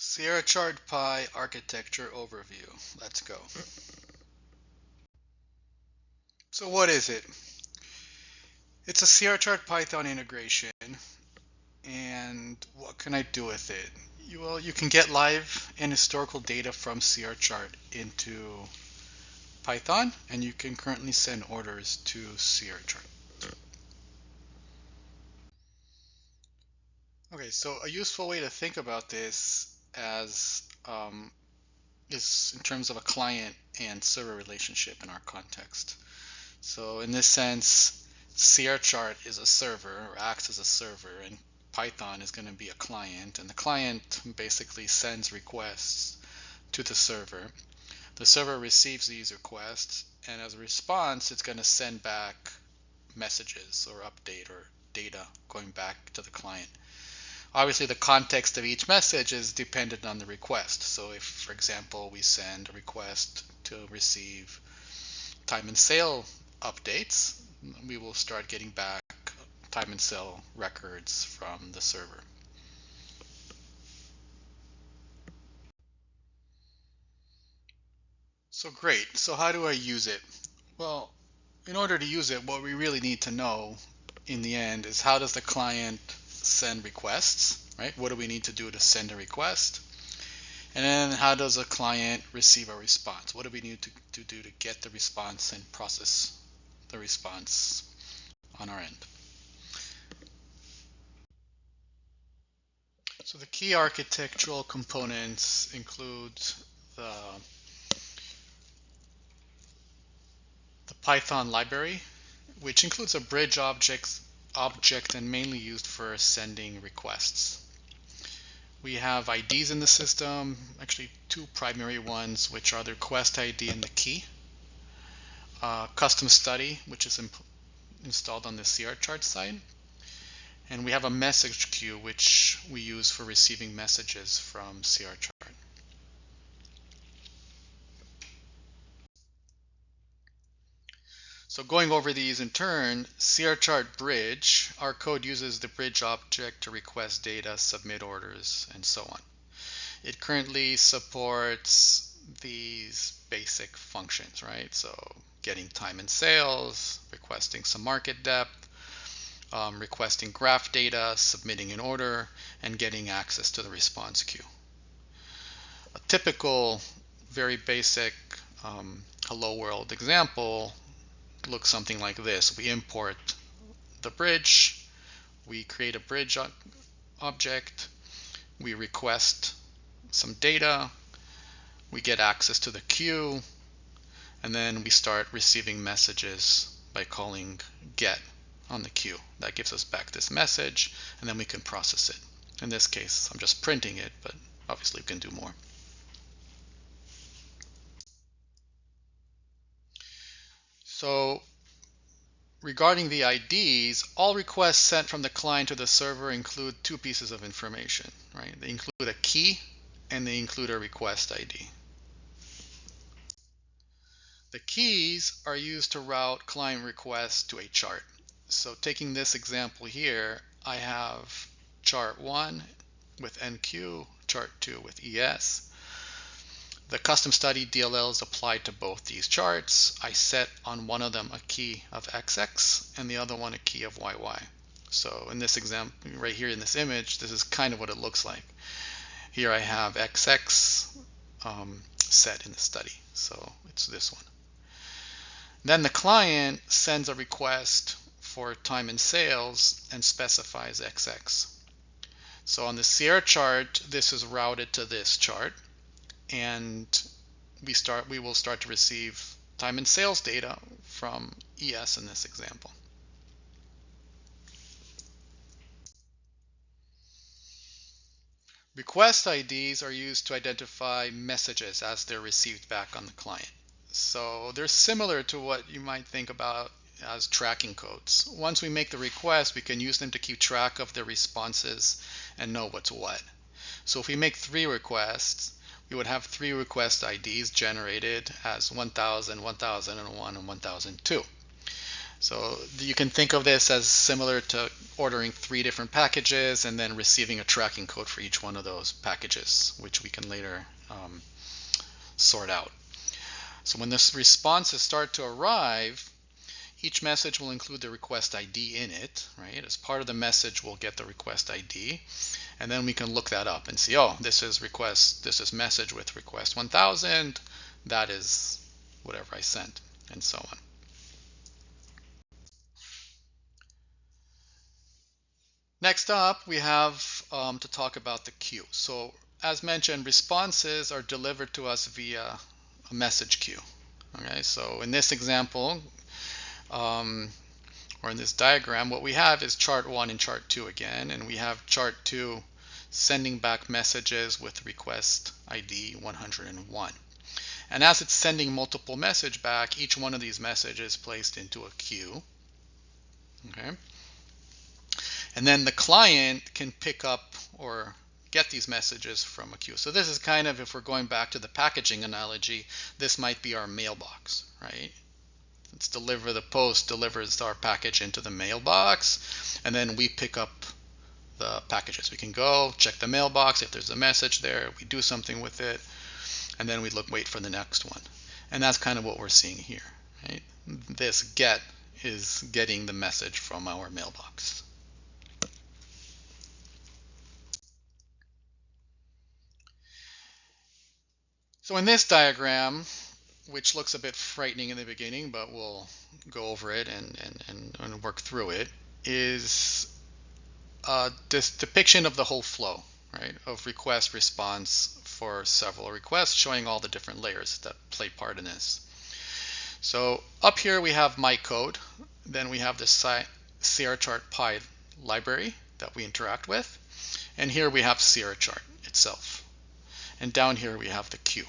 Sierra Chart Pi architecture overview. Let's go. So what is it? It's a Sierra Chart Python integration, and what can I do with it? You can get live and historical data from Sierra Chart into Python, and you can currently send orders to Sierra Chart. Okay, so a useful way to think about this as is in terms of a client and server relationship in our context. So in this sense, Sierra Chart is a server or acts as a server, and Python is going to be a client, and the client basically sends requests to the server. The server receives these requests, and as a response, it's going to send back messages or update or data going back to the client. Obviously, the context of each message is dependent on the request. So if, for example, we send a request to receive time and sale updates, we will start getting back time and sale records from the server. So great. So how do I use it? Well, in order to use it, what we really need to know in the end is how does the client send requests, right? What do we need to do to send a request? And then how does a client receive a response? What do we need to do to get the response and process the response on our end? So the key architectural components include the, the Python library, which includes a bridge object and mainly used for sending requests. We have IDs in the system, actually two primary ones, which are the request ID and the key. Custom study, which is installed on the Sierra Chart side. And we have a message queue, which we use for receiving messages from Sierra Chart. So going over these in turn, Sierra Chart Bridge, our code uses the bridge object to request data, submit orders, and so on. It currently supports these basic functions, right? So getting time and sales, requesting some market depth, requesting graph data, submitting an order, and getting access to the response queue. A typical, very basic hello world example looks something like this. We import the bridge, we create a bridge object, we request some data, we get access to the queue, and then we start receiving messages by calling get on the queue. That gives us back this message, and then we can process it. In this case, I'm just printing it, but obviously we can do more. So regarding the IDs, all requests sent from the client to the server include two pieces of information, right? They include a key and they include a request ID. The keys are used to route client requests to a chart. So taking this example here, I have chart 1 with NQ, chart 2 with ES. The custom study DLL is applied to both these charts. I set on one of them a key of XX and the other one a key of YY. So in this example, right here in this image, this is kind of what it looks like. Here I have XX set in the study, so it's this one. Then the client sends a request for time and sales and specifies XX. So on the Sierra chart, this is routed to this chart, and we will start to receive time and sales data from ES in this example. Request IDs are used to identify messages as they're received back on the client. So they're similar to what you might think about as tracking codes. Once we make the request, we can use them to keep track of the responses and know what's what. So if we make 3 requests, we would have 3 request IDs generated as 1000, 1001, and 1002. So you can think of this as similar to ordering 3 different packages and then receiving a tracking code for each one of those packages, which we can later sort out. So when the responses start to arrive, each message will include the request ID in it, right? As part of the message, we'll get the request ID, and then we can look that up and see, oh, this is message with request 1000, that is whatever I sent, and so on. Next up, we have to talk about the queue. So as mentioned, responses are delivered to us via a message queue. Okay, so in this example, or in this diagram, what we have is chart 1 and chart 2 again, and we have chart 2 sending back messages with request ID 101. And as it's sending multiple messages back, each one of these messages is placed into a queue. Okay. And then the client can pick up or get these messages from a queue. So this is kind of, if we're going back to the packaging analogy, this might be our mailbox, right? Let's deliver the post, delivers our package into the mailbox, and then we pick up the packages. We can go check the mailbox. If there's a message there, we do something with it, and then we wait for the next one. And that's kind of what we're seeing here, right? This get is getting the message from our mailbox. So in this diagram, which looks a bit frightening in the beginning, but we'll go over it and work through it, is this depiction of the whole flow, right, of request response for several requests, showing all the different layers that play part in this. So up here we have my code, then we have the CRChart.py library that we interact with, and here we have CRChart itself, and down here we have the queue.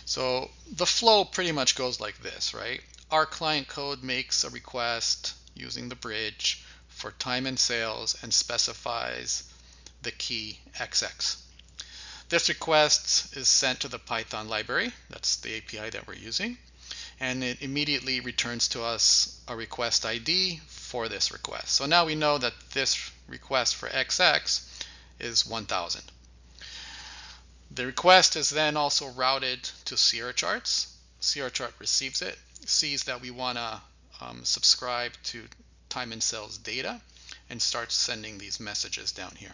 So the flow pretty much goes like this, right? Our client code makes a request using the bridge for time and sales and specifies the key XX. This request is sent to the Python library, that's the API that we're using, and it immediately returns to us a request ID for this request. So now we know that this request for XX is 1000. The request is then also routed to CRCharts. CRChart receives it, sees that we want to subscribe to time and sales data, and starts sending these messages down here.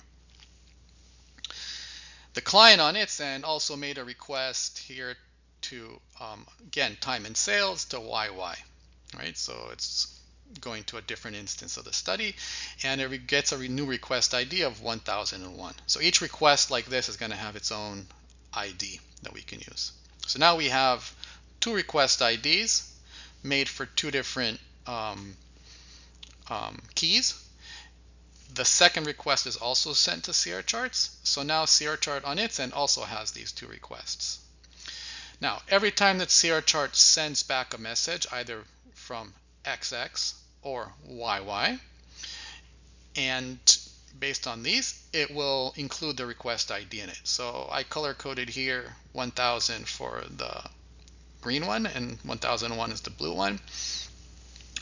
The client on its end also made a request here to, again, time and sales to YY, right? So it's going to a different instance of the study, and it gets a new request ID of 1001. So each request like this is going to have its own ID that we can use. So now we have 2 request IDs made for 2 different keys. The second request is also sent to CRCharts. So now CRChart on its end also has these 2 requests. Now, every time that CRChart sends back a message, either from XX or YY, and based on these, it will include the request ID in it. So I color coded here 1000 for the green one and 1001 is the blue one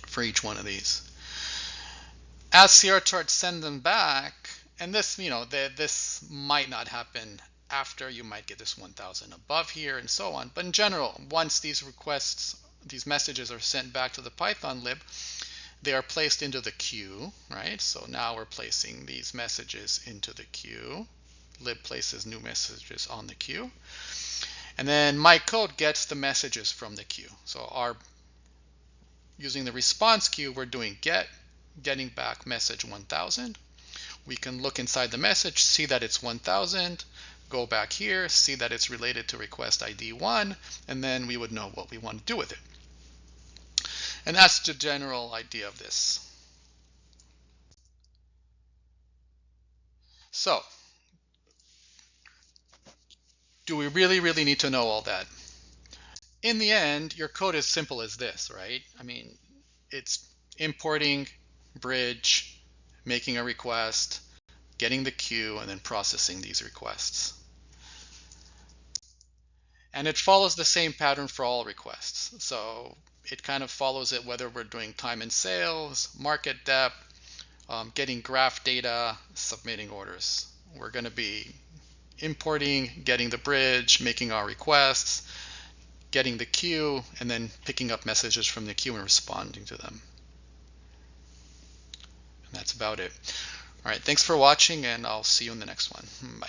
for each one of these. As CRChart send them back, and this, this might not happen after, you might get this 1000 above here and so on, but in general, once these messages are sent back to the Python lib, they are placed into the queue, right? So now we're placing these messages into the queue. Lib places new messages on the queue. And then my code gets the messages from the queue. So using the response queue, we're doing getting back message 1000. We can look inside the message, see that it's 1000, go back here, see that it's related to request ID 1, and then we would know what we want to do with it. And that's the general idea of this. So, do we really need to know all that? In the end, your code is simple as this, right? I mean, it's importing, bridge, making a request, getting the queue, and then processing these requests. And it follows the same pattern for all requests. So it kind of follows it whether we're doing time and sales, market depth, getting graph data, submitting orders. We're going to be importing, getting the bridge, making our requests, getting the queue, and then picking up messages from the queue and responding to them. And that's about it. All right, thanks for watching, and I'll see you in the next one. Bye.